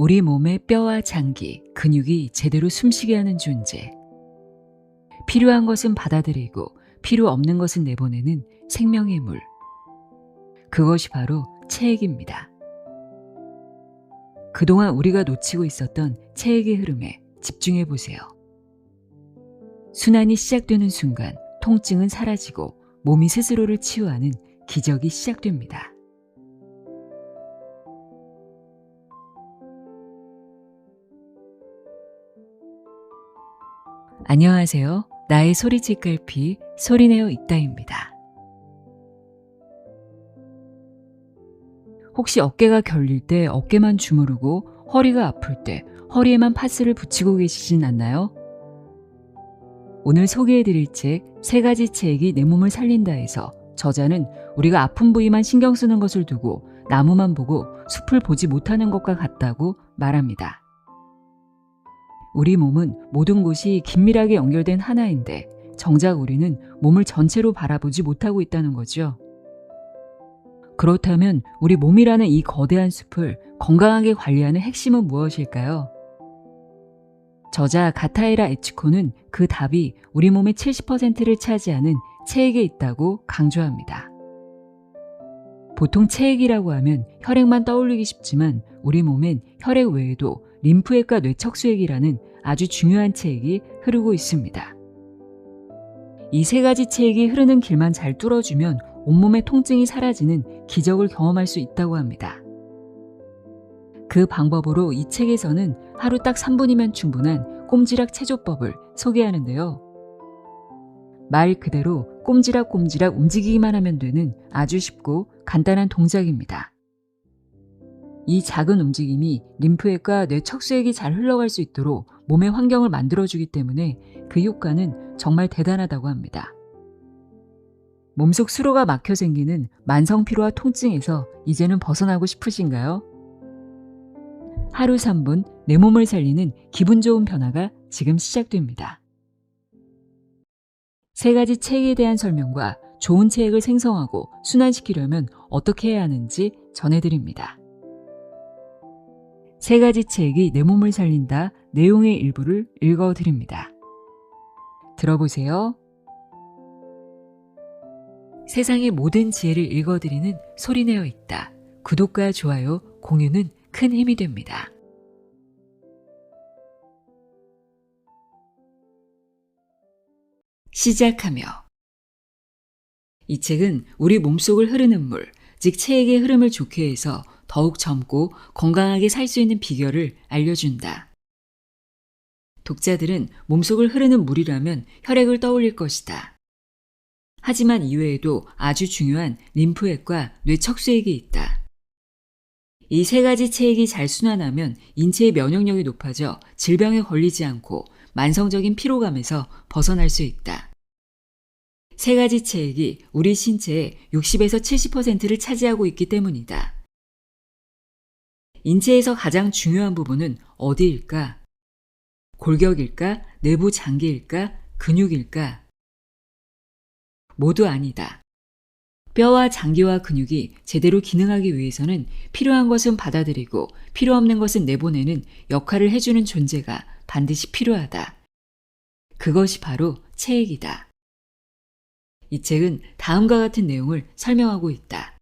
우리 몸의 뼈와 장기, 근육이 제대로 숨쉬게 하는 존재. 필요한 것은 받아들이고 필요 없는 것은 내보내는 생명의 물. 그것이 바로 체액입니다. 그동안 우리가 놓치고 있었던 체액의 흐름에 집중해 보세요. 순환이 시작되는 순간 통증은 사라지고 몸이 스스로를 치유하는 기적이 시작됩니다. 안녕하세요. 나의 소리집 갈피 소리내어 있다입니다. 혹시 어깨가 결릴 때 어깨만 주무르고 허리가 아플 때 허리에만 파스를 붙이고 계시진 않나요? 오늘 소개해드릴 책 3가지 체액이 내 몸을 살린다에서 저자는 우리가 아픈 부위만 신경 쓰는 것을 두고 나무만 보고 숲을 보지 못하는 것과 같다고 말합니다. 우리 몸은 모든 곳이 긴밀하게 연결된 하나인데 정작 우리는 몸을 전체로 바라보지 못하고 있다는 거죠. 그렇다면 우리 몸이라는 이 거대한 숲을 건강하게 관리하는 핵심은 무엇일까요? 저자 가타에라 에치코는 그 답이 우리 몸의 70%를 차지하는 체액에 있다고 강조합니다. 보통 체액이라고 하면 혈액만 떠올리기 쉽지만 우리 몸엔 혈액 외에도 림프액과 뇌척수액이라는 아주 중요한 체액이 흐르고 있습니다. 이 3가지 체액이 흐르는 길만 잘 뚫어주면 온몸의 통증이 사라지는 기적을 경험할 수 있다고 합니다. 그 방법으로 이 책에서는 하루 딱 3분이면 충분한 꼼지락 체조법을 소개하는데요. 말 그대로 꼼지락꼼지락 움직이기만 하면 되는 아주 쉽고 간단한 동작입니다. 이 작은 움직임이 림프액과 뇌척수액이 잘 흘러갈 수 있도록 몸의 환경을 만들어주기 때문에 그 효과는 정말 대단하다고 합니다. 몸속 수로가 막혀 생기는 만성 피로와 통증에서 이제는 벗어나고 싶으신가요? 하루 3분 내 몸을 살리는 기분 좋은 변화가 지금 시작됩니다. 3가지 체액에 대한 설명과 좋은 체액을 생성하고 순환시키려면 어떻게 해야 하는지 전해드립니다. 3가지 체액이 내 몸을 살린다 내용의 일부를 읽어드립니다. 들어보세요. 세상의 모든 지혜를 읽어드리는 소리내어 있다. 구독과 좋아요, 공유는 큰 힘이 됩니다. 시작하며 이 책은 우리 몸속을 흐르는 물, 즉 체액의 흐름을 좋게 해서 더욱 젊고 건강하게 살 수 있는 비결을 알려준다. 독자들은 몸속을 흐르는 물이라면 혈액을 떠올릴 것이다. 하지만 이외에도 아주 중요한 림프액과 뇌척수액이 있다. 이 3가지 체액이 잘 순환하면 인체의 면역력이 높아져 질병에 걸리지 않고 만성적인 피로감에서 벗어날 수 있다. 3가지 체액이 우리 신체의 60에서 70%를 차지하고 있기 때문이다. 인체에서 가장 중요한 부분은 어디일까? 골격일까? 내부 장기일까? 근육일까? 모두 아니다. 뼈와 장기와 근육이 제대로 기능하기 위해서는 필요한 것은 받아들이고 필요 없는 것은 내보내는 역할을 해주는 존재가 반드시 필요하다. 그것이 바로 체액이다. 이 책은 다음과 같은 내용을 설명하고 있다.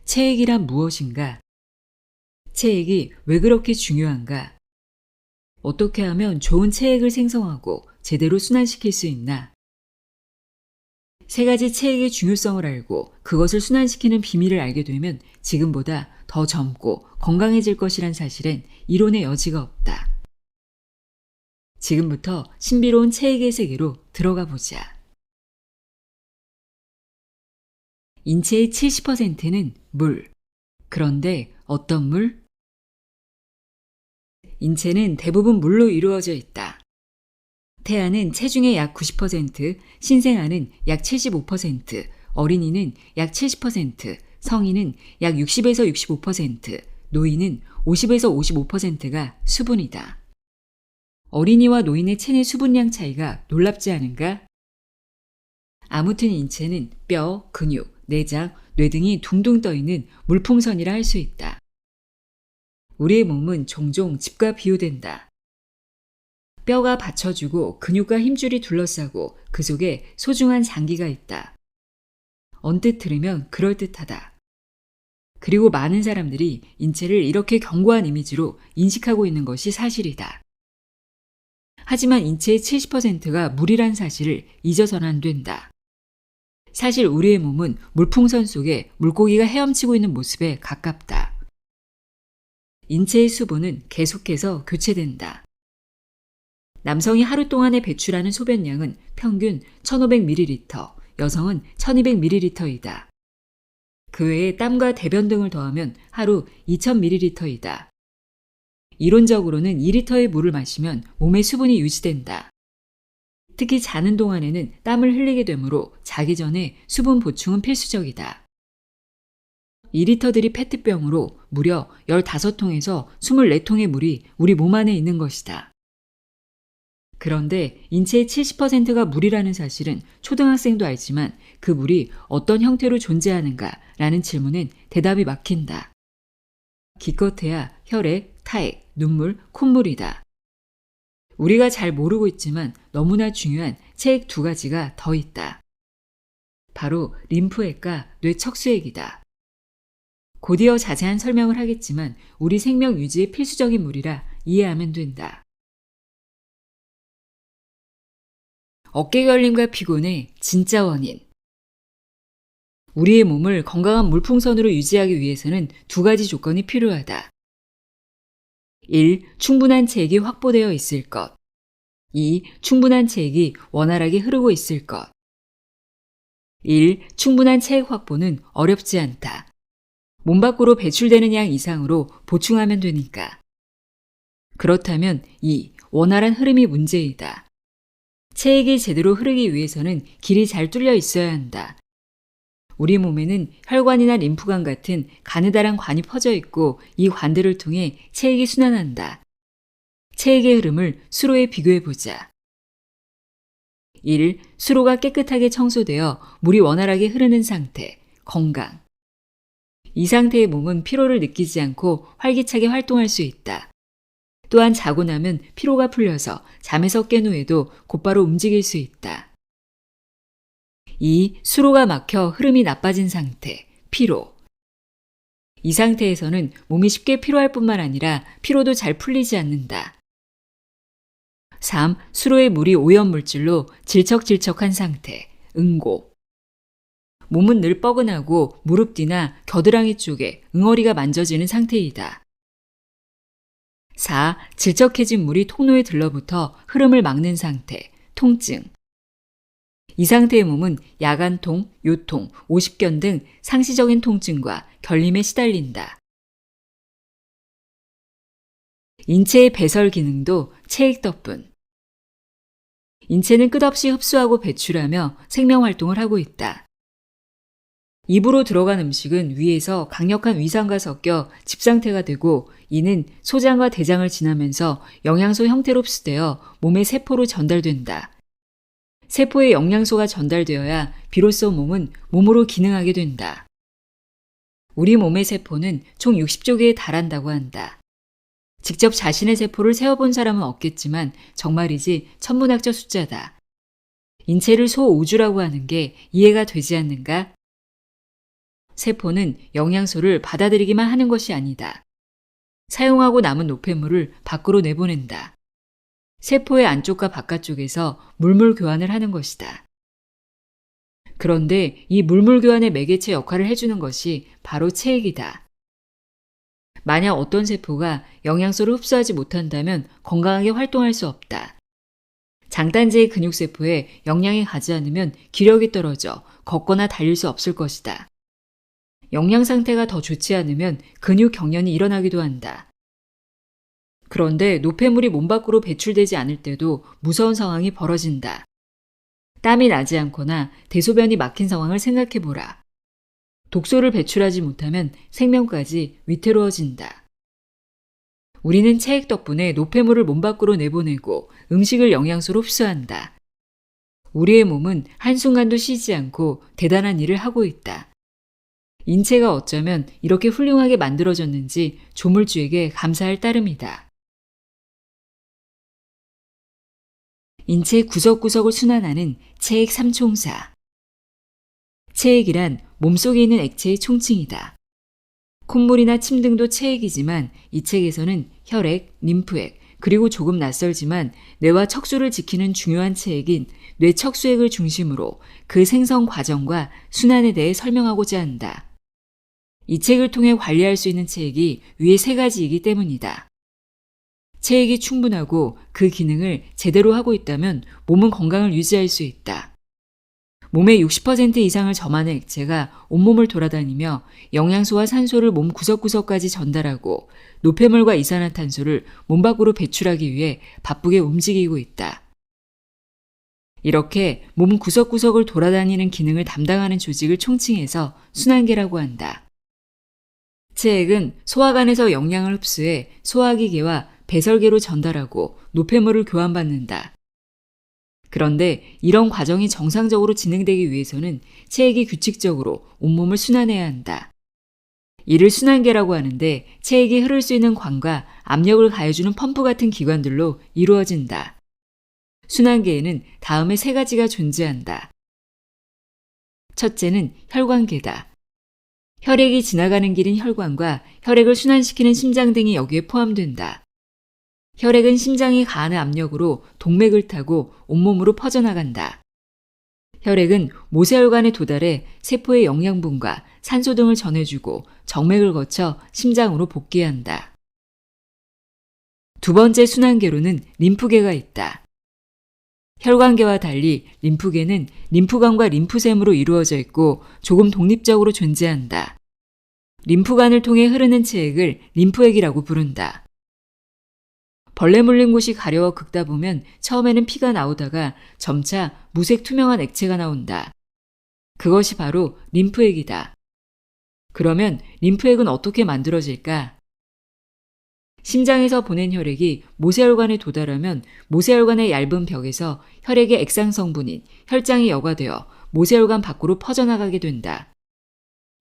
체액이란 무엇인가? 체액이 왜 그렇게 중요한가? 어떻게 하면 좋은 체액을 생성하고 제대로 순환시킬 수 있나? 3가지 체액의 중요성을 알고 그것을 순환시키는 비밀을 알게 되면 지금보다 더 젊고 건강해질 것이란 사실엔 이론의 여지가 없다. 지금부터 신비로운 체액의 세계로 들어가 보자. 인체의 70%는 물. 그런데 어떤 물? 인체는 대부분 물로 이루어져 있다. 태아는 체중의 약 90%, 신생아는 약 75%, 어린이는 약 70%, 성인은 약 60에서 65%, 노인은 50에서 55%가 수분이다. 어린이와 노인의 체내 수분량 차이가 놀랍지 않은가? 아무튼 인체는 뼈, 근육, 내장, 뇌 등이 둥둥 떠있는 물풍선이라 할 수 있다. 우리의 몸은 종종 집과 비유된다. 뼈가 받쳐주고 근육과 힘줄이 둘러싸고 그 속에 소중한 장기가 있다. 언뜻 들으면 그럴듯하다. 그리고 많은 사람들이 인체를 이렇게 견고한 이미지로 인식하고 있는 것이 사실이다. 하지만 인체의 70%가 물이란 사실을 잊어서는 안 된다. 사실 우리의 몸은 물풍선 속에 물고기가 헤엄치고 있는 모습에 가깝다. 인체의 수분은 계속해서 교체된다. 남성이 하루 동안에 배출하는 소변량은 평균 1500ml, 여성은 1200ml이다. 그 외에 땀과 대변 등을 더하면 하루 2000ml이다. 이론적으로는 2리터의 물을 마시면 몸의 수분이 유지된다. 특히 자는 동안에는 땀을 흘리게 되므로 자기 전에 수분 보충은 필수적이다. 2리터들이 페트병으로 무려 15통에서 24통의 물이 우리 몸 안에 있는 것이다. 그런데 인체의 70%가 물이라는 사실은 초등학생도 알지만 그 물이 어떤 형태로 존재하는가라는 질문엔 대답이 막힌다. 기껏해야 혈액, 타액, 눈물, 콧물이다. 우리가 잘 모르고 있지만 너무나 중요한 체액 2가지가 더 있다. 바로 림프액과 뇌척수액이다. 곧이어 자세한 설명을 하겠지만 우리 생명 유지에 필수적인 물이라 이해하면 된다. 어깨결림과 피곤의 진짜 원인. 우리의 몸을 건강한 물풍선으로 유지하기 위해서는 2가지 조건이 필요하다. 1. 충분한 체액이 확보되어 있을 것. 2. 충분한 체액이 원활하게 흐르고 있을 것. 1. 충분한 체액 확보는 어렵지 않다. 몸 밖으로 배출되는 양 이상으로 보충하면 되니까. 그렇다면 2. 원활한 흐름이 문제이다. 체액이 제대로 흐르기 위해서는 길이 잘 뚫려 있어야 한다. 우리 몸에는 혈관이나 림프관 같은 가느다란 관이 퍼져 있고 이 관들을 통해 체액이 순환한다. 체액의 흐름을 수로에 비교해보자. 1. 수로가 깨끗하게 청소되어 물이 원활하게 흐르는 상태, 건강. 이 상태의 몸은 피로를 느끼지 않고 활기차게 활동할 수 있다. 또한 자고 나면 피로가 풀려서 잠에서 깬 후에도 곧바로 움직일 수 있다. 2. 수로가 막혀 흐름이 나빠진 상태, 피로. 이 상태에서는 몸이 쉽게 피로할 뿐만 아니라 피로도 잘 풀리지 않는다. 3. 수로의 물이 오염물질로 질척질척한 상태, 응고. 몸은 늘 뻐근하고 무릎 뒤나 겨드랑이 쪽에 응어리가 만져지는 상태이다. 4. 질척해진 물이 통로에 들러붙어 흐름을 막는 상태, 통증. 이 상태의 몸은 야간통, 요통, 오십견 등 상시적인 통증과 결림에 시달린다. 인체의 배설 기능도 체액 덕분. 인체는 끝없이 흡수하고 배출하며 생명활동을 하고 있다. 입으로 들어간 음식은 위에서 강력한 위산과 섞여 집상태가 되고 이는 소장과 대장을 지나면서 영양소 형태로 흡수되어 몸의 세포로 전달된다. 세포에 영양소가 전달되어야 비로소 몸은 몸으로 기능하게 된다. 우리 몸의 세포는 총 60조 개에 달한다고 한다. 직접 자신의 세포를 세어본 사람은 없겠지만 정말이지 천문학적 숫자다. 인체를 소우주라고 하는 게 이해가 되지 않는가? 세포는 영양소를 받아들이기만 하는 것이 아니다. 사용하고 남은 노폐물을 밖으로 내보낸다. 세포의 안쪽과 바깥쪽에서 물물 교환을 하는 것이다. 그런데 이 물물 교환의 매개체 역할을 해주는 것이 바로 체액이다. 만약 어떤 세포가 영양소를 흡수하지 못한다면 건강하게 활동할 수 없다. 장단지의 근육세포에 영양이 가지 않으면 기력이 떨어져 걷거나 달릴 수 없을 것이다. 영양 상태가 더 좋지 않으면 근육 경련이 일어나기도 한다. 그런데 노폐물이 몸 밖으로 배출되지 않을 때도 무서운 상황이 벌어진다. 땀이 나지 않거나 대소변이 막힌 상황을 생각해보라. 독소를 배출하지 못하면 생명까지 위태로워진다. 우리는 체액 덕분에 노폐물을 몸 밖으로 내보내고 음식을 영양소로 흡수한다. 우리의 몸은 한순간도 쉬지 않고 대단한 일을 하고 있다. 인체가 어쩌면 이렇게 훌륭하게 만들어졌는지 조물주에게 감사할 따름이다. 인체 구석구석을 순환하는 체액 삼총사. 체액이란 몸속에 있는 액체의 총칭이다. 콧물이나 침 등도 체액이지만 이 책에서는 혈액, 림프액, 그리고 조금 낯설지만 뇌와 척수를 지키는 중요한 체액인 뇌척수액을 중심으로 그 생성 과정과 순환에 대해 설명하고자 한다. 이 책을 통해 관리할 수 있는 체액이 위의 세 가지이기 때문이다. 체액이 충분하고 그 기능을 제대로 하고 있다면 몸은 건강을 유지할 수 있다. 몸의 60% 이상을 점하는 액체가 온몸을 돌아다니며 영양소와 산소를 몸 구석구석까지 전달하고 노폐물과 이산화탄소를 몸 밖으로 배출하기 위해 바쁘게 움직이고 있다. 이렇게 몸 구석구석을 돌아다니는 기능을 담당하는 조직을 총칭해서 순환계라고 한다. 체액은 소화관에서 영양을 흡수해 소화기계와 배설계로 전달하고 노폐물을 교환받는다. 그런데 이런 과정이 정상적으로 진행되기 위해서는 체액이 규칙적으로 온몸을 순환해야 한다. 이를 순환계라고 하는데 체액이 흐를 수 있는 관과 압력을 가해주는 펌프 같은 기관들로 이루어진다. 순환계에는 다음의 세 가지가 존재한다. 첫째는 혈관계다. 혈액이 지나가는 길인 혈관과 혈액을 순환시키는 심장 등이 여기에 포함된다. 혈액은 심장이 가하는 압력으로 동맥을 타고 온몸으로 퍼져나간다. 혈액은 모세혈관에 도달해 세포의 영양분과 산소 등을 전해주고 정맥을 거쳐 심장으로 복귀한다. 두 번째 순환계로는 림프계가 있다. 혈관계와 달리 림프계는 림프관과 림프샘으로 이루어져 있고 조금 독립적으로 존재한다. 림프관을 통해 흐르는 체액을 림프액이라고 부른다. 벌레 물린 곳이 가려워 긁다 보면 처음에는 피가 나오다가 점차 무색 투명한 액체가 나온다. 그것이 바로 림프액이다. 그러면 림프액은 어떻게 만들어질까? 심장에서 보낸 혈액이 모세혈관에 도달하면 모세혈관의 얇은 벽에서 혈액의 액상 성분인 혈장이 여과되어 모세혈관 밖으로 퍼져나가게 된다.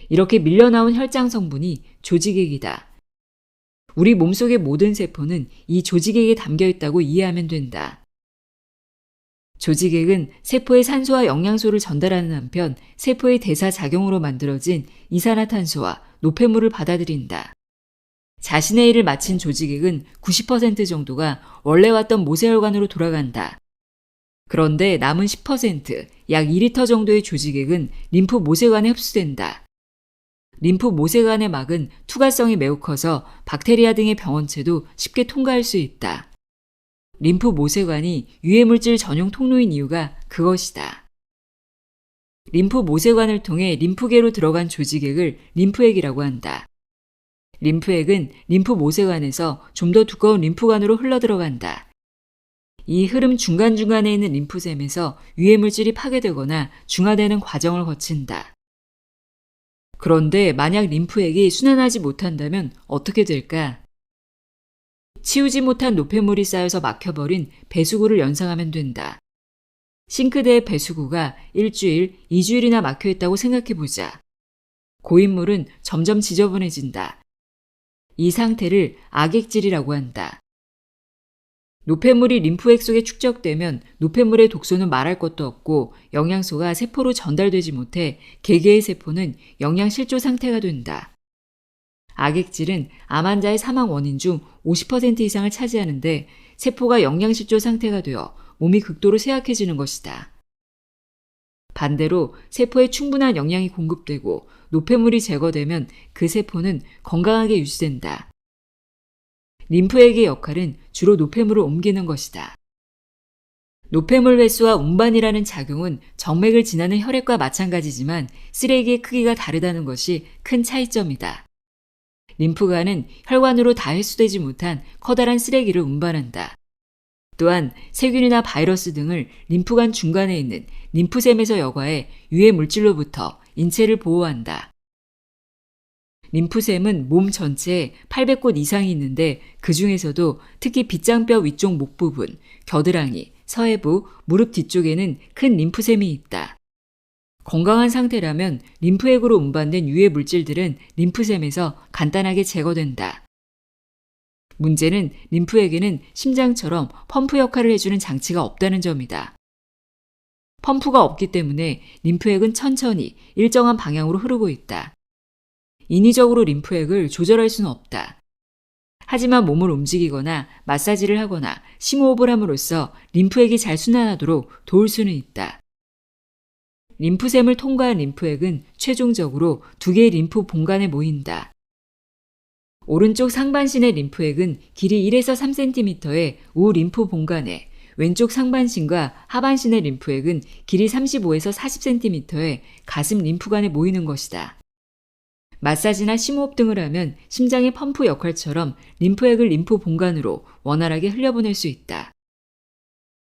이렇게 밀려나온 혈장 성분이 조직액이다. 우리 몸속의 모든 세포는 이 조직액에 담겨 있다고 이해하면 된다. 조직액은 세포에 산소와 영양소를 전달하는 한편 세포의 대사 작용으로 만들어진 이산화탄소와 노폐물을 받아들인다. 자신의 일을 마친 조직액은 90% 정도가 원래 왔던 모세혈관으로 돌아간다. 그런데 남은 10%, 약 2리터 정도의 조직액은 림프 모세관에 흡수된다. 림프 모세관의 막은 투과성이 매우 커서 박테리아 등의 병원체도 쉽게 통과할 수 있다. 림프 모세관이 유해물질 전용 통로인 이유가 그것이다. 림프 모세관을 통해 림프계로 들어간 조직액을 림프액이라고 한다. 림프액은 림프 모세관에서 좀 더 두꺼운 림프관으로 흘러들어간다. 이 흐름 중간중간에 있는 림프샘에서 유해물질이 파괴되거나 중화되는 과정을 거친다. 그런데 만약 림프액이 순환하지 못한다면 어떻게 될까? 치우지 못한 노폐물이 쌓여서 막혀버린 배수구를 연상하면 된다. 싱크대의 배수구가 일주일, 2주일이나 막혀있다고 생각해보자. 고인물은 점점 지저분해진다. 이 상태를 악액질이라고 한다. 노폐물이 림프액 속에 축적되면 노폐물의 독소는 말할 것도 없고 영양소가 세포로 전달되지 못해 개개의 세포는 영양실조 상태가 된다. 악액질은 암 환자의 사망 원인 중 50% 이상을 차지하는데 세포가 영양실조 상태가 되어 몸이 극도로 쇠약해지는 것이다. 반대로 세포에 충분한 영양이 공급되고 노폐물이 제거되면 그 세포는 건강하게 유지된다. 림프액의 역할은 주로 노폐물을 옮기는 것이다. 노폐물 회수와 운반이라는 작용은 정맥을 지나는 혈액과 마찬가지지만 쓰레기의 크기가 다르다는 것이 큰 차이점이다. 림프관은 혈관으로 다 회수되지 못한 커다란 쓰레기를 운반한다. 또한 세균이나 바이러스 등을 림프관 중간에 있는 림프샘에서 여과해 유해 물질로부터 인체를 보호한다. 림프샘은 몸 전체에 800곳 이상이 있는데 그 중에서도 특히 빗장뼈 위쪽 목 부분, 겨드랑이, 서해부, 무릎 뒤쪽에는 큰 림프샘이 있다. 건강한 상태라면 림프액으로 운반된 유해 물질들은 림프샘에서 간단하게 제거된다. 문제는 림프액에는 심장처럼 펌프 역할을 해주는 장치가 없다는 점이다. 펌프가 없기 때문에 림프액은 천천히 일정한 방향으로 흐르고 있다. 인위적으로 림프액을 조절할 수는 없다. 하지만 몸을 움직이거나 마사지를 하거나 심호흡을 함으로써 림프액이 잘 순환하도록 도울 수는 있다. 림프샘을 통과한 림프액은 최종적으로 두 개의 림프 본관에 모인다. 오른쪽 상반신의 림프액은 길이 1에서 3cm의 우 림프 본관에, 왼쪽 상반신과 하반신의 림프액은 길이 35에서 40cm의 가슴 림프관에 모이는 것이다. 마사지나 심호흡 등을 하면 심장의 펌프 역할처럼 림프액을 림프 본관으로 원활하게 흘려보낼 수 있다.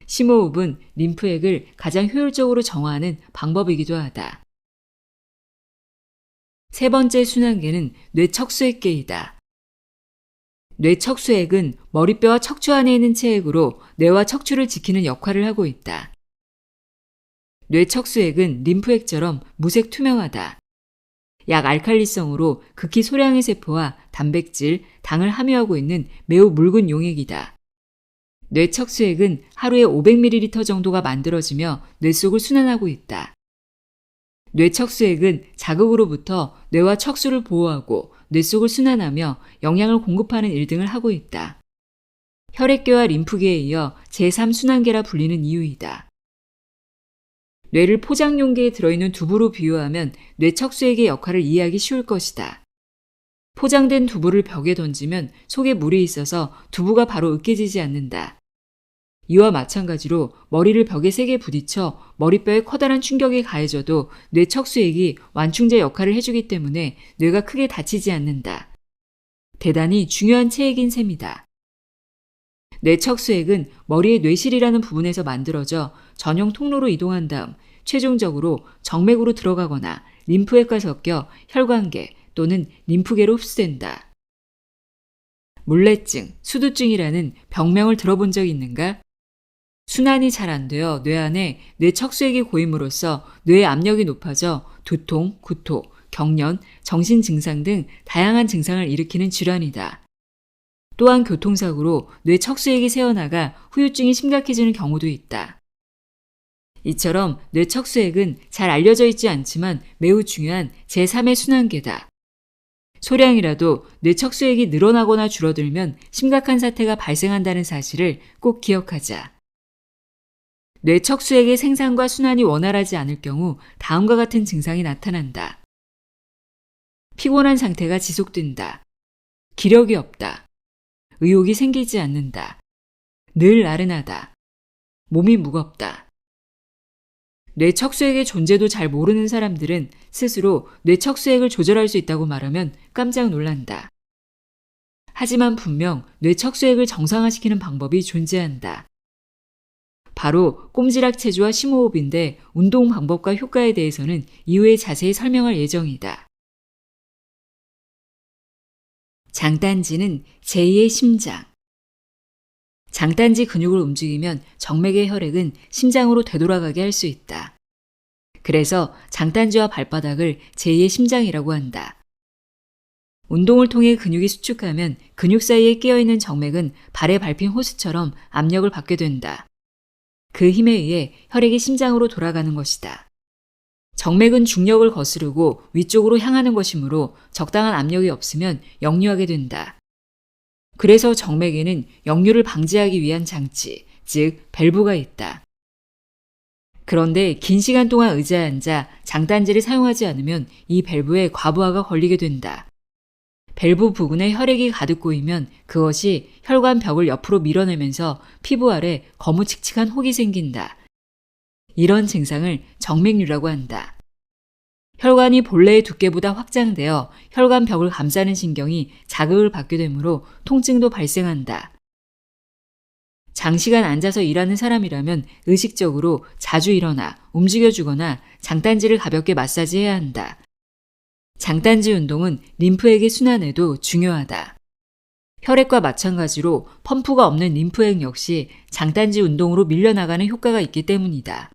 심호흡은 림프액을 가장 효율적으로 정화하는 방법이기도 하다. 세 번째 순환계는 뇌척수액계이다. 뇌척수액은 머리뼈와 척추 안에 있는 체액으로 뇌와 척추를 지키는 역할을 하고 있다. 뇌척수액은 림프액처럼 무색 투명하다. 약 알칼리성으로 극히 소량의 세포와 단백질, 당을 함유하고 있는 매우 묽은 용액이다. 뇌척수액은 하루에 500ml 정도가 만들어지며 뇌 속을 순환하고 있다. 뇌척수액은 자극으로부터 뇌와 척수를 보호하고 뇌 속을 순환하며 영양을 공급하는 일등을 하고 있다. 혈액계와 림프계에 이어 제3순환계라 불리는 이유이다. 뇌를 포장용기에 들어있는 두부로 비유하면 뇌척수액의 역할을 이해하기 쉬울 것이다. 포장된 두부를 벽에 던지면 속에 물이 있어서 두부가 바로 으깨지지 않는다. 이와 마찬가지로 머리를 벽에 세게 부딪혀 머리뼈에 커다란 충격이 가해져도 뇌척수액이 완충제 역할을 해주기 때문에 뇌가 크게 다치지 않는다. 대단히 중요한 체액인 셈이다. 뇌척수액은 머리의 뇌실이라는 부분에서 만들어져 전용 통로로 이동한 다음 최종적으로 정맥으로 들어가거나 림프액과 섞여 혈관계 또는 림프계로 흡수된다. 물레증, 수두증이라는 병명을 들어본 적 있는가? 순환이 잘 안 되어 뇌 안에 뇌척수액이 고임으로써 뇌의 압력이 높아져 두통, 구토, 경련, 정신 증상 등 다양한 증상을 일으키는 질환이다. 또한 교통사고로 뇌척수액이 새어나가 후유증이 심각해지는 경우도 있다. 이처럼 뇌척수액은 잘 알려져 있지 않지만 매우 중요한 제3의 순환계다. 소량이라도 뇌척수액이 늘어나거나 줄어들면 심각한 사태가 발생한다는 사실을 꼭 기억하자. 뇌척수액의 생산과 순환이 원활하지 않을 경우 다음과 같은 증상이 나타난다. 피곤한 상태가 지속된다. 기력이 없다. 의욕이 생기지 않는다. 늘 나른하다. 몸이 무겁다. 뇌척수액의 존재도 잘 모르는 사람들은 스스로 뇌척수액을 조절할 수 있다고 말하면 깜짝 놀란다. 하지만 분명 뇌척수액을 정상화시키는 방법이 존재한다. 바로 꼼지락 체조와 심호흡인데 운동 방법과 효과에 대해서는 이후에 자세히 설명할 예정이다. 장단지는 제2의 심장. 장단지 근육을 움직이면 정맥의 혈액은 심장으로 되돌아가게 할 수 있다. 그래서 장단지와 발바닥을 제2의 심장이라고 한다. 운동을 통해 근육이 수축하면 근육 사이에 끼어있는 정맥은 발에 밟힌 호스처럼 압력을 받게 된다. 그 힘에 의해 혈액이 심장으로 돌아가는 것이다. 정맥은 중력을 거스르고 위쪽으로 향하는 것이므로 적당한 압력이 없으면 역류하게 된다. 그래서 정맥에는 역류를 방지하기 위한 장치, 즉 밸브가 있다. 그런데 긴 시간 동안 의자에 앉아 장단지를 사용하지 않으면 이 밸브에 과부하가 걸리게 된다. 밸브 부근에 혈액이 가득 고이면 그것이 혈관 벽을 옆으로 밀어내면서 피부 아래 거무칙칙한 혹이 생긴다. 이런 증상을 정맥류라고 한다. 혈관이 본래의 두께보다 확장되어 혈관 벽을 감싸는 신경이 자극을 받게 되므로 통증도 발생한다. 장시간 앉아서 일하는 사람이라면 의식적으로 자주 일어나 움직여주거나 장단지를 가볍게 마사지해야 한다. 장단지 운동은 림프액의 순환에도 중요하다. 혈액과 마찬가지로 펌프가 없는 림프액 역시 장단지 운동으로 밀려나가는 효과가 있기 때문이다.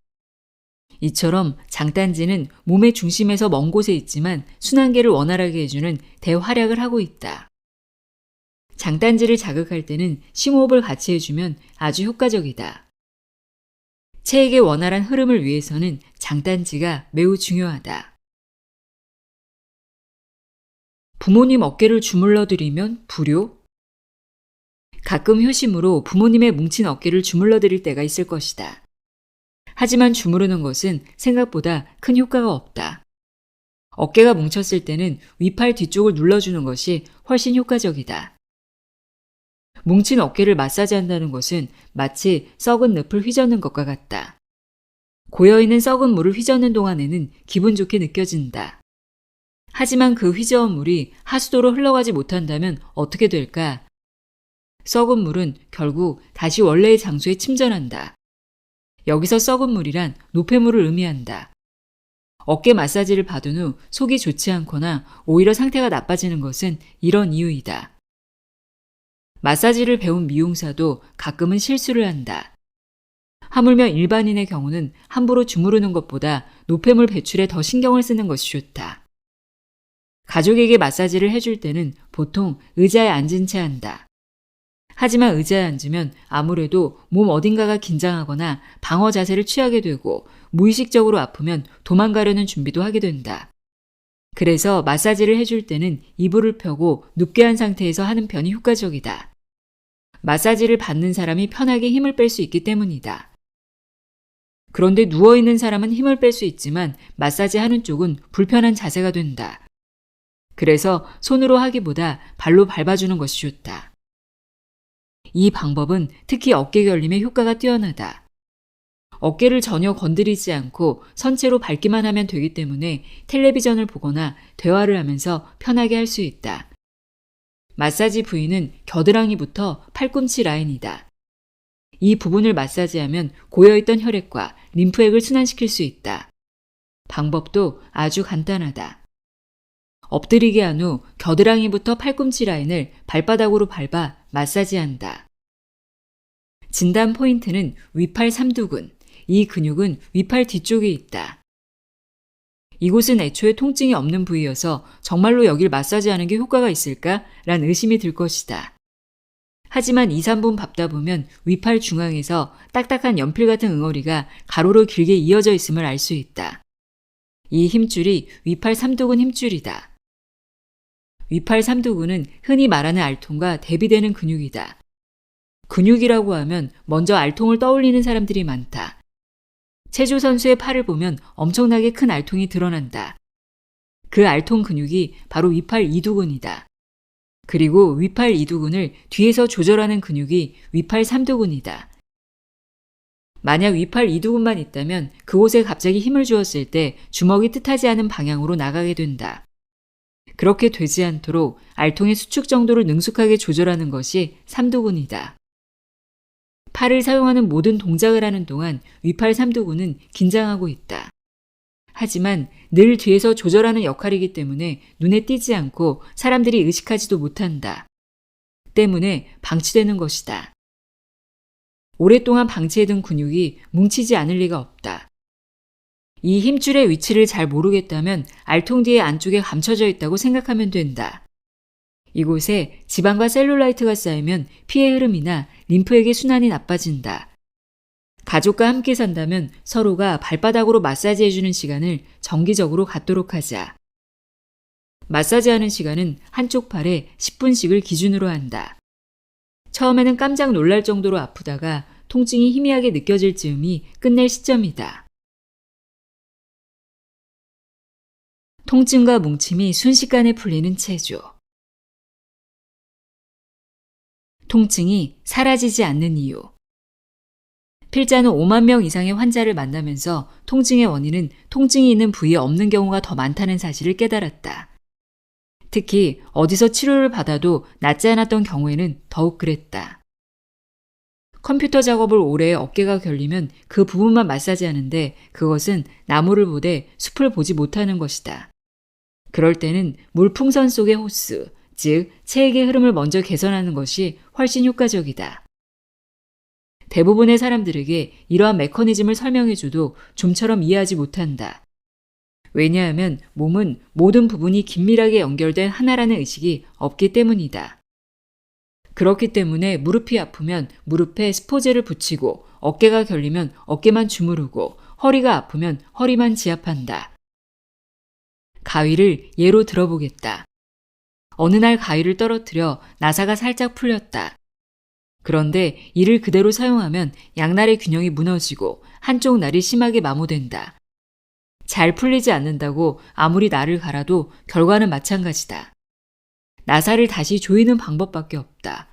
이처럼 장단지는 몸의 중심에서 먼 곳에 있지만 순환계를 원활하게 해주는 대활약을 하고 있다. 장단지를 자극할 때는 심호흡을 같이 해주면 아주 효과적이다. 체액의 원활한 흐름을 위해서는 장단지가 매우 중요하다. 부모님 어깨를 주물러 드리면 불효? 가끔 효심으로 부모님의 뭉친 어깨를 주물러 드릴 때가 있을 것이다. 하지만 주무르는 것은 생각보다 큰 효과가 없다. 어깨가 뭉쳤을 때는 위팔 뒤쪽을 눌러주는 것이 훨씬 효과적이다. 뭉친 어깨를 마사지한다는 것은 마치 썩은 늪을 휘젓는 것과 같다. 고여있는 썩은 물을 휘젓는 동안에는 기분 좋게 느껴진다. 하지만 그 휘저은 물이 하수도로 흘러가지 못한다면 어떻게 될까? 썩은 물은 결국 다시 원래의 장소에 침전한다. 여기서 썩은 물이란 노폐물을 의미한다. 어깨 마사지를 받은 후 속이 좋지 않거나 오히려 상태가 나빠지는 것은 이런 이유이다. 마사지를 배운 미용사도 가끔은 실수를 한다. 하물며 일반인의 경우는 함부로 주무르는 것보다 노폐물 배출에 더 신경을 쓰는 것이 좋다. 가족에게 마사지를 해줄 때는 보통 의자에 앉은 채 한다. 하지만 의자에 앉으면 아무래도 몸 어딘가가 긴장하거나 방어 자세를 취하게 되고 무의식적으로 아프면 도망가려는 준비도 하게 된다. 그래서 마사지를 해줄 때는 이불을 펴고 눕게 한 상태에서 하는 편이 효과적이다. 마사지를 받는 사람이 편하게 힘을 뺄 수 있기 때문이다. 그런데 누워있는 사람은 힘을 뺄 수 있지만 마사지 하는 쪽은 불편한 자세가 된다. 그래서 손으로 하기보다 발로 밟아주는 것이 좋다. 이 방법은 특히 어깨 결림에 효과가 뛰어나다. 어깨를 전혀 건드리지 않고 선체로 밟기만 하면 되기 때문에 텔레비전을 보거나 대화를 하면서 편하게 할 수 있다. 마사지 부위는 겨드랑이부터 팔꿈치 라인이다. 이 부분을 마사지하면 고여있던 혈액과 림프액을 순환시킬 수 있다. 방법도 아주 간단하다. 엎드리게 한 후 겨드랑이부터 팔꿈치 라인을 발바닥으로 밟아 마사지한다. 진단 포인트는 위팔 삼두근. 이 근육은 위팔 뒤쪽에 있다. 이곳은 애초에 통증이 없는 부위여서 정말로 여길 마사지하는 게 효과가 있을까? 라는 의심이 들 것이다. 하지만 2, 3분 밟다 보면 위팔 중앙에서 딱딱한 연필 같은 응어리가 가로로 길게 이어져 있음을 알 수 있다. 이 힘줄이 위팔 삼두근 힘줄이다. 위팔 삼두근은 흔히 말하는 알통과 대비되는 근육이다. 근육이라고 하면 먼저 알통을 떠올리는 사람들이 많다. 체조 선수의 팔을 보면 엄청나게 큰 알통이 드러난다. 그 알통 근육이 바로 위팔 이두근이다. 그리고 위팔 이두근을 뒤에서 조절하는 근육이 위팔 삼두근이다. 만약 위팔 이두근만 있다면 그곳에 갑자기 힘을 주었을 때 주먹이 뜻하지 않은 방향으로 나가게 된다. 그렇게 되지 않도록 알통의 수축 정도를 능숙하게 조절하는 것이 삼두근이다. 팔을 사용하는 모든 동작을 하는 동안 위팔 삼두근은 긴장하고 있다. 하지만 늘 뒤에서 조절하는 역할이기 때문에 눈에 띄지 않고 사람들이 의식하지도 못한다. 때문에 방치되는 것이다. 오랫동안 방치해둔 근육이 뭉치지 않을 리가 없다. 이 힘줄의 위치를 잘 모르겠다면 알통 뒤에 안쪽에 감춰져 있다고 생각하면 된다. 이곳에 지방과 셀룰라이트가 쌓이면 피의 흐름이나 림프액의 순환이 나빠진다. 가족과 함께 산다면 서로가 발바닥으로 마사지해주는 시간을 정기적으로 갖도록 하자. 마사지하는 시간은 한쪽 팔에 10분씩을 기준으로 한다. 처음에는 깜짝 놀랄 정도로 아프다가 통증이 희미하게 느껴질 즈음이 끝낼 시점이다. 통증과 뭉침이 순식간에 풀리는 체조. 통증이 사라지지 않는 이유. 필자는 5만 명 이상의 환자를 만나면서 통증의 원인은 통증이 있는 부위에 없는 경우가 더 많다는 사실을 깨달았다. 특히 어디서 치료를 받아도 낫지 않았던 경우에는 더욱 그랬다. 컴퓨터 작업을 오래 해 어깨가 결리면 그 부분만 마사지하는데 그것은 나무를 보되 숲을 보지 못하는 것이다. 그럴 때는 물풍선 속의 호스, 즉 체액의 흐름을 먼저 개선하는 것이 훨씬 효과적이다. 대부분의 사람들에게 이러한 메커니즘을 설명해줘도 좀처럼 이해하지 못한다. 왜냐하면 몸은 모든 부분이 긴밀하게 연결된 하나라는 의식이 없기 때문이다. 그렇기 때문에 무릎이 아프면 무릎에 스포제를 붙이고 어깨가 결리면 어깨만 주무르고 허리가 아프면 허리만 지압한다. 가위를 예로 들어보겠다. 어느 날 가위를 떨어뜨려 나사가 살짝 풀렸다. 그런데 이를 그대로 사용하면 양날의 균형이 무너지고 한쪽 날이 심하게 마모된다. 잘 풀리지 않는다고 아무리 날을 갈아도 결과는 마찬가지다. 나사를 다시 조이는 방법밖에 없다.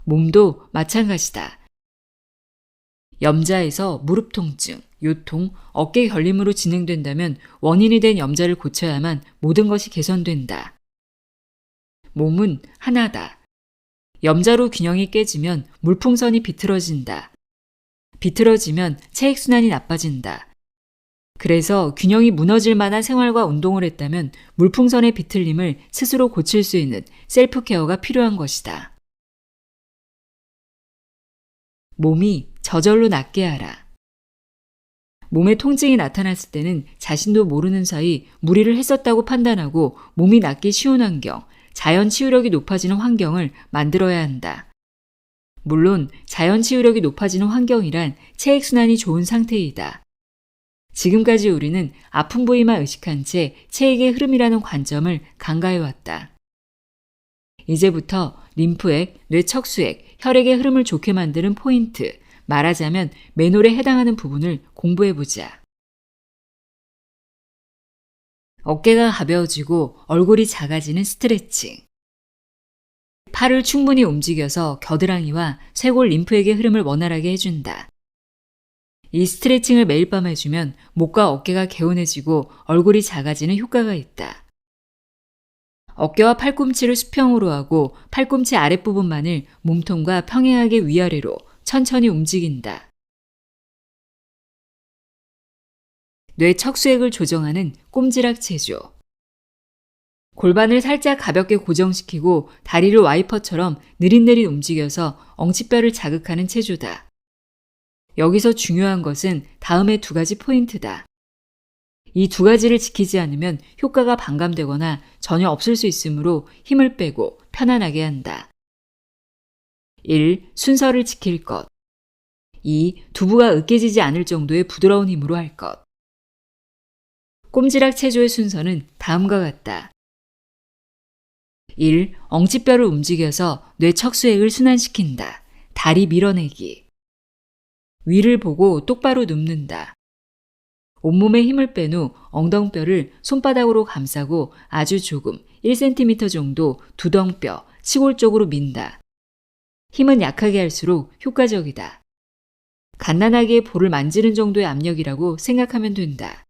몸도 마찬가지다. 염자에서 무릎 통증, 요통, 어깨 결림으로 진행된다면 원인이 된 염자를 고쳐야만 모든 것이 개선된다. 몸은 하나다. 염자로 균형이 깨지면 물풍선이 비틀어진다. 비틀어지면 체액순환이 나빠진다. 그래서 균형이 무너질 만한 생활과 운동을 했다면 물풍선의 비틀림을 스스로 고칠 수 있는 셀프 케어가 필요한 것이다. 몸이 저절로 낫게 하라. 몸에 통증이 나타났을 때는 자신도 모르는 사이 무리를 했었다고 판단하고 몸이 낫기 쉬운 환경, 자연 치유력이 높아지는 환경을 만들어야 한다. 물론 자연 치유력이 높아지는 환경이란 체액순환이 좋은 상태이다. 지금까지 우리는 아픈 부위만 의식한 채 체액의 흐름이라는 관점을 간과해왔다. 이제부터 림프액, 뇌척수액, 혈액의 흐름을 좋게 만드는 포인트, 말하자면 맨홀에 해당하는 부분을 공부해보자. 어깨가 가벼워지고 얼굴이 작아지는 스트레칭. 팔을 충분히 움직여서 겨드랑이와 쇄골 림프액의 흐름을 원활하게 해준다. 이 스트레칭을 매일 밤 해주면 목과 어깨가 개운해지고 얼굴이 작아지는 효과가 있다. 어깨와 팔꿈치를 수평으로 하고 팔꿈치 아랫부분만을 몸통과 평행하게 위아래로 천천히 움직인다. 뇌척수액을 조정하는 꼼지락 체조. 골반을 살짝 가볍게 고정시키고 다리를 와이퍼처럼 느릿느릿 움직여서 엉치뼈를 자극하는 체조다. 여기서 중요한 것은 다음의 두 가지 포인트다. 이 두 가지를 지키지 않으면 효과가 반감되거나 전혀 없을 수 있으므로 힘을 빼고 편안하게 한다. 1. 순서를 지킬 것. 2. 두부가 으깨지지 않을 정도의 부드러운 힘으로 할 것. 꼼지락 체조의 순서는 다음과 같다. 1. 엉치뼈를 움직여서 뇌척수액을 순환시킨다. 다리 밀어내기. 위를 보고 똑바로 눕는다. 온몸에 힘을 뺀 후 엉덩뼈를 손바닥으로 감싸고 아주 조금 1cm 정도 두덩뼈, 치골 쪽으로 민다. 힘은 약하게 할수록 효과적이다. 갓난아기의 볼을 만지는 정도의 압력이라고 생각하면 된다.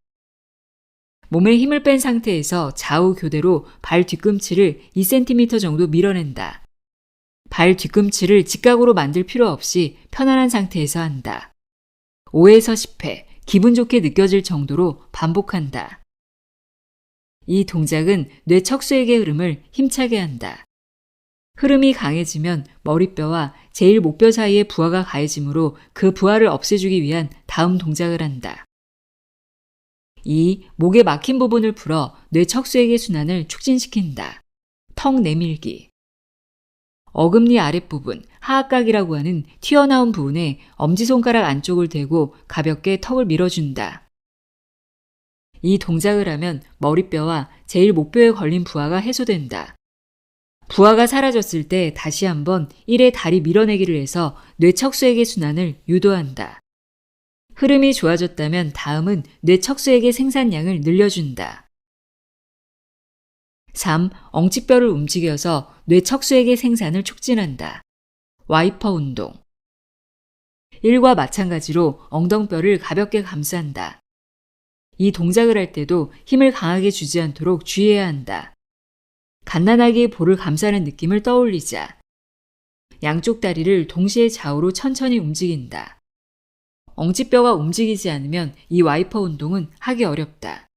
몸에 힘을 뺀 상태에서 좌우 교대로 발 뒤꿈치를 2cm 정도 밀어낸다. 발 뒤꿈치를 직각으로 만들 필요 없이 편안한 상태에서 한다. 5에서 10회, 기분 좋게 느껴질 정도로 반복한다. 이 동작은 뇌척수액의 흐름을 힘차게 한다. 흐름이 강해지면 머리뼈와 제1목뼈 사이에 부하가 가해지므로 그 부하를 없애주기 위한 다음 동작을 한다. 2. 목에 막힌 부분을 풀어 뇌척수액의 순환을 촉진시킨다. 턱 내밀기. 어금니 아랫부분, 하악각이라고 하는 튀어나온 부분에 엄지손가락 안쪽을 대고 가볍게 턱을 밀어준다. 이 동작을 하면 머리뼈와 제1목뼈에 걸린 부하가 해소된다. 부하가 사라졌을 때 다시 한번 1회 다리 밀어내기를 해서 뇌척수액의 순환을 유도한다. 흐름이 좋아졌다면 다음은 뇌척수액의 생산량을 늘려준다. 3. 엉치뼈를 움직여서 뇌척수액의 생산을 촉진한다. 와이퍼 운동. 1과 마찬가지로 엉덩뼈를 가볍게 감싼다. 이 동작을 할 때도 힘을 강하게 주지 않도록 주의해야 한다. 갓난아기의 볼을 감싸는 느낌을 떠올리자. 양쪽 다리를 동시에 좌우로 천천히 움직인다. 엉치뼈가 움직이지 않으면 이 와이퍼 운동은 하기 어렵다.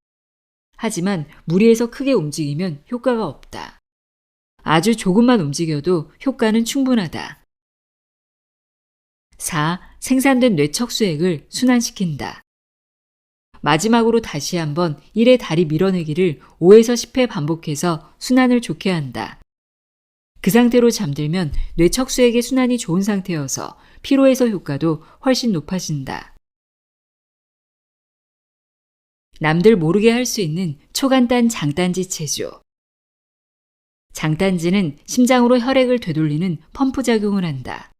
하지만 무리해서 크게 움직이면 효과가 없다. 아주 조금만 움직여도 효과는 충분하다. 4. 생산된 뇌척수액을 순환시킨다. 마지막으로 다시 한번 1의 다리 밀어내기를 5에서 10회 반복해서 순환을 좋게 한다. 그 상태로 잠들면 뇌척수액의 순환이 좋은 상태여서 피로 해소 효과도 훨씬 높아진다. 남들 모르게 할 수 있는 초간단 장단지 체조. 장단지는 심장으로 혈액을 되돌리는 펌프 작용을 한다.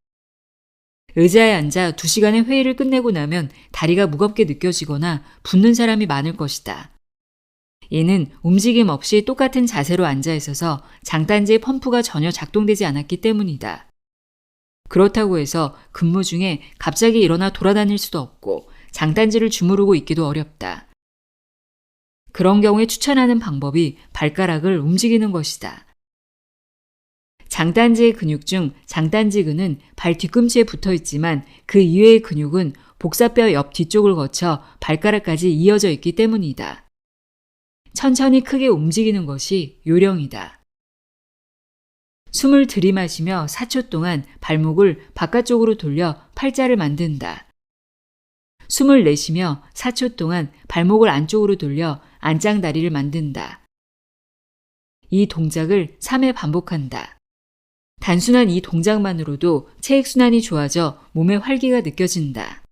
의자에 앉아 2시간의 회의를 끝내고 나면 다리가 무겁게 느껴지거나 붓는 사람이 많을 것이다. 이는 움직임 없이 똑같은 자세로 앉아 있어서 장단지의 펌프가 전혀 작동되지 않았기 때문이다. 그렇다고 해서 근무 중에 갑자기 일어나 돌아다닐 수도 없고 장단지를 주무르고 있기도 어렵다. 그런 경우에 추천하는 방법이 발가락을 움직이는 것이다. 장단지의 근육 중 장단지근은 발 뒤꿈치에 붙어 있지만 그 이외의 근육은 복사뼈 옆 뒤쪽을 거쳐 발가락까지 이어져 있기 때문이다. 천천히 크게 움직이는 것이 요령이다. 숨을 들이마시며 4초 동안 발목을 바깥쪽으로 돌려 팔자를 만든다. 숨을 내쉬며 4초 동안 발목을 안쪽으로 돌려 안짱다리를 만든다. 이 동작을 3회 반복한다. 단순한 이 동작만으로도 체액순환이 좋아져 몸의 활기가 느껴진다.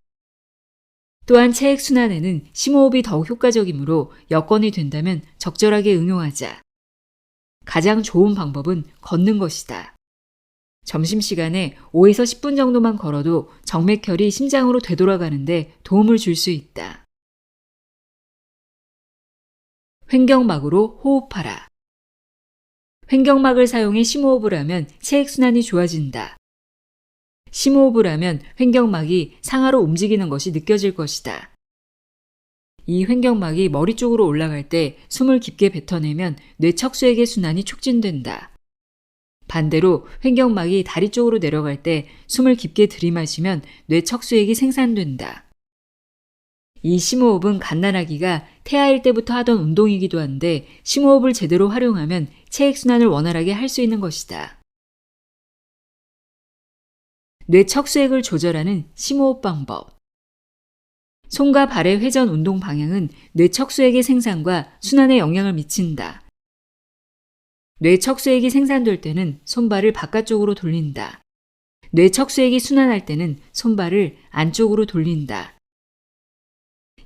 또한 체액순환에는 심호흡이 더욱 효과적이므로 여건이 된다면 적절하게 응용하자. 가장 좋은 방법은 걷는 것이다. 점심시간에 5에서 10분 정도만 걸어도 정맥혈이 심장으로 되돌아가는데 도움을 줄 수 있다. 횡격막으로 호흡하라. 횡격막을 사용해 심호흡을 하면 체액순환이 좋아진다. 심호흡을 하면 횡격막이 상하로 움직이는 것이 느껴질 것이다. 이 횡격막이 머리 쪽으로 올라갈 때 숨을 깊게 뱉어내면 뇌척수액의 순환이 촉진된다. 반대로 횡격막이 다리 쪽으로 내려갈 때 숨을 깊게 들이마시면 뇌척수액이 생산된다. 이 심호흡은 갓난아기가 태아일 때부터 하던 운동이기도 한데 심호흡을 제대로 활용하면 체액순환을 원활하게 할 수 있는 것이다. 뇌척수액을 조절하는 심호흡 방법. 손과 발의 회전 운동 방향은 뇌척수액의 생산과 순환에 영향을 미친다. 뇌척수액이 생산될 때는 손발을 바깥쪽으로 돌린다. 뇌척수액이 순환할 때는 손발을 안쪽으로 돌린다.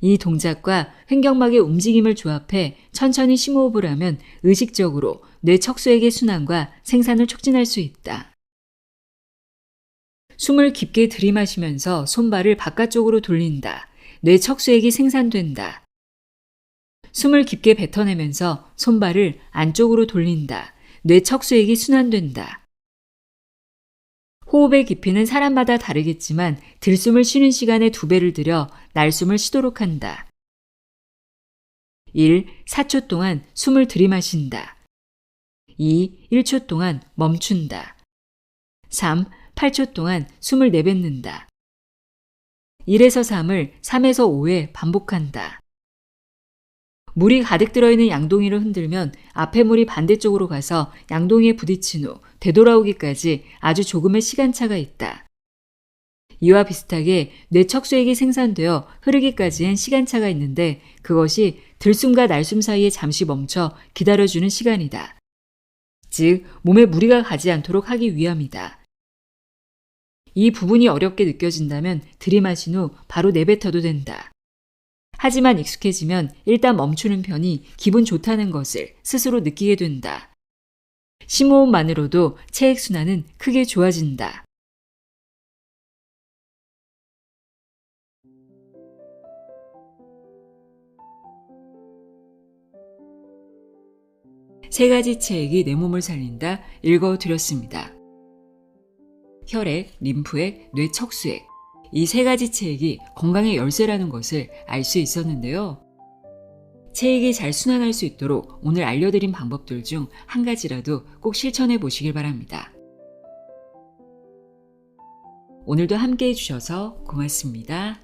이 동작과 횡격막의 움직임을 조합해 천천히 심호흡을 하면 의식적으로 뇌척수액의 순환과 생산을 촉진할 수 있다. 숨을 깊게 들이마시면서 손발을 바깥쪽으로 돌린다. 뇌척수액이 생산된다. 숨을 깊게 뱉어내면서 손발을 안쪽으로 돌린다. 뇌척수액이 순환된다. 호흡의 깊이는 사람마다 다르겠지만 들숨을 쉬는 시간에 2배를 들여 날숨을 쉬도록 한다. 1. 4초 동안 숨을 들이마신다. 2. 1초 동안 멈춘다. 3. 8초 동안 숨을 내뱉는다. 1에서 3을 3에서 5회 반복한다. 물이 가득 들어있는 양동이를 흔들면 앞에 물이 반대쪽으로 가서 양동이에 부딪힌 후 되돌아오기까지 아주 조금의 시간차가 있다. 이와 비슷하게 뇌척수액이 생산되어 흐르기까지엔 시간차가 있는데 그것이 들숨과 날숨 사이에 잠시 멈춰 기다려주는 시간이다. 즉, 몸에 무리가 가지 않도록 하기 위함이다. 이 부분이 어렵게 느껴진다면 들이마신 후 바로 내뱉어도 된다. 하지만 익숙해지면 일단 멈추는 편이 기분 좋다는 것을 스스로 느끼게 된다. 심호흡만으로도 체액순환은 크게 좋아진다. 세 가지 체액이 내 몸을 살린다 읽어드렸습니다. 혈액, 림프액, 뇌척수액. 이 세 가지 체액이 건강의 열쇠라는 것을 알 수 있었는데요. 체액이 잘 순환할 수 있도록 오늘 알려드린 방법들 중 한 가지라도 꼭 실천해 보시길 바랍니다. 오늘도 함께 해주셔서 고맙습니다.